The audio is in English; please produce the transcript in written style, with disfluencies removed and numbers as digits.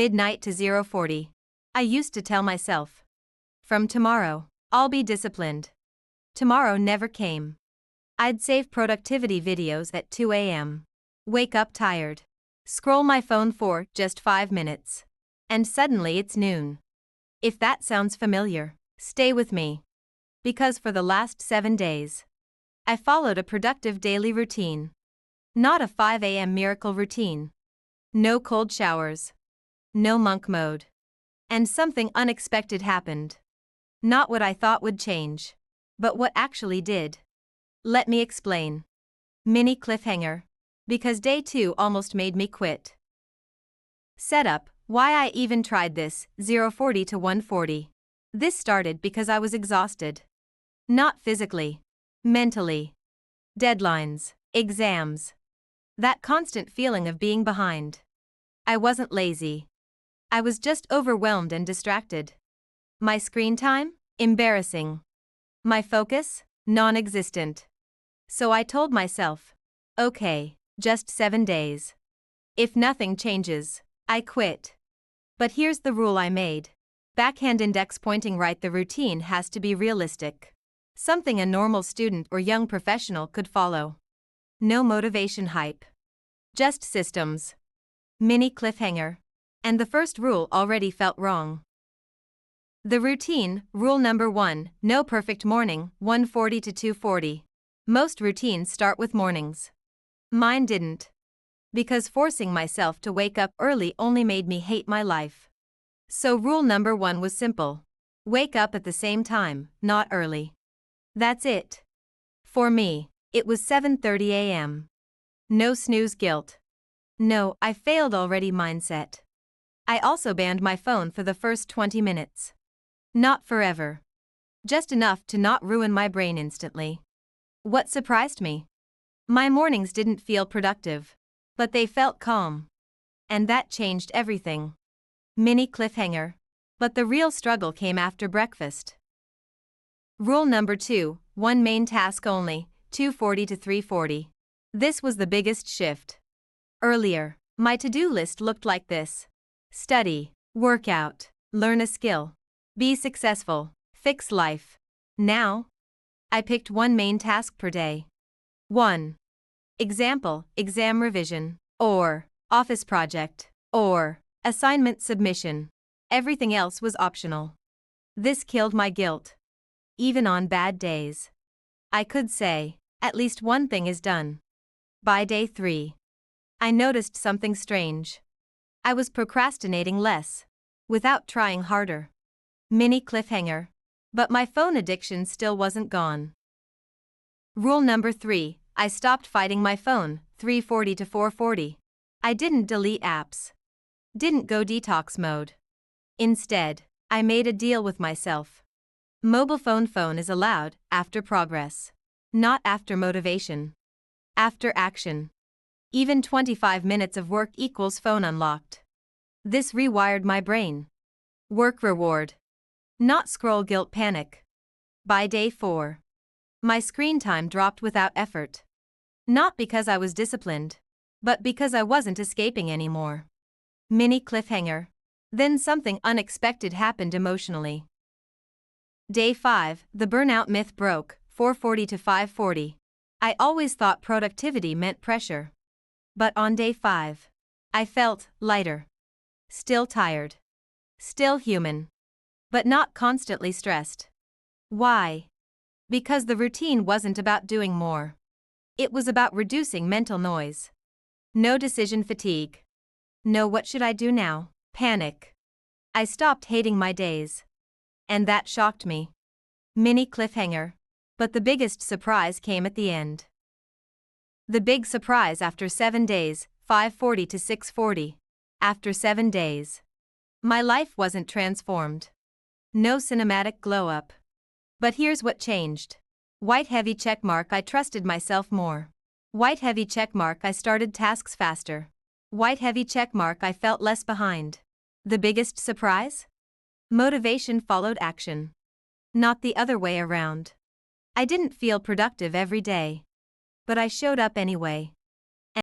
Midnight to 0:40. I used to tell myself, from tomorrow, I'll be disciplined. Tomorrow never came. I'd save productivity videos at 2 a.m. Wake up tired. Scroll my phone for just 5 minutes. And suddenly it's noon. If that sounds familiar, stay with me. Because for the last 7 days, I followed a productive daily routine. Not a 5 a.m. miracle routine. No cold showers. No monk mode. And something unexpected happened. Not what I thought would change, but what actually did. Let me explain. Mini cliffhanger. Because day 2 almost made me quit. Setup. Why I even tried this, 0:40 to 1:40. This started because I was exhausted. Not physically. Mentally. Deadlines. Exams. That constant feeling of being behind. I wasn't lazy. I was just overwhelmed and distracted. My screen time? Embarrassing. My focus? Non-existent. So I told myself, okay, just 7 days. If nothing changes, I quit. But here's the rule I made. Backhand index pointing right. The routine has to be realistic. Something a normal student or young professional could follow. No motivation hype. Just systems. Mini cliffhanger. And the first rule already felt wrong. The routine, rule number 1, no perfect morning, 1:40 to 2:40. Most routines start with mornings. Mine didn't. Because forcing myself to wake up early only made me hate my life. So rule number 1 was simple. Wake up at the same time, not early. That's it. For me, it was 7:30 a.m. No snooze guilt. No, I failed already mindset. I also banned my phone for the first 20 minutes. Not forever. Just enough to not ruin my brain instantly. What surprised me? My mornings didn't feel productive, but they felt calm. And that changed everything. Mini cliffhanger. But the real struggle came after breakfast. Rule number 2, one main task only, 2:40 to 3:40. This was the biggest shift. Earlier, my to-do list looked like this. Study, work out, learn a skill, be successful, fix life. Now, I picked one main task per day. 1. Example, exam revision, or office project, or assignment submission. Everything else was optional. This killed my guilt. Even on bad days, I could say, at least one thing is done. By day 3, I noticed something strange. I was procrastinating less, without trying harder. Mini cliffhanger. But my phone addiction still wasn't gone. Rule number 3, I stopped fighting my phone, 3:40 to 4:40. I didn't delete apps. Didn't go detox mode. Instead, I made a deal with myself. Mobile phone is allowed after progress. Not after motivation. After action. Even 25 minutes of work equals phone unlocked. This rewired my brain. Work reward. Not scroll guilt panic. By day 4, my screen time dropped without effort. Not because I was disciplined, but because I wasn't escaping anymore. Mini cliffhanger. Then something unexpected happened emotionally. Day 5, the burnout myth broke, 4:40 to 5:40. I always thought productivity meant pressure. But on day 5, I felt lighter. Still tired. Still human. But not constantly stressed. Why? Because the routine wasn't about doing more. It was about reducing mental noise. No decision fatigue. No what should I do now? Panic. I stopped hating my days. And that shocked me. Mini cliffhanger. But the biggest surprise came at the end. The big surprise after 7 days, 5:40 to 6:40. After 7 days. My life wasn't transformed. No cinematic glow up. But here's what changed. White heavy checkmark. I trusted myself more. White heavy checkmark. I started tasks faster. White heavy checkmark. I felt less behind. The biggest surprise? Motivation followed action. Not the other way around. I didn't feel productive every day. But I showed up anyway.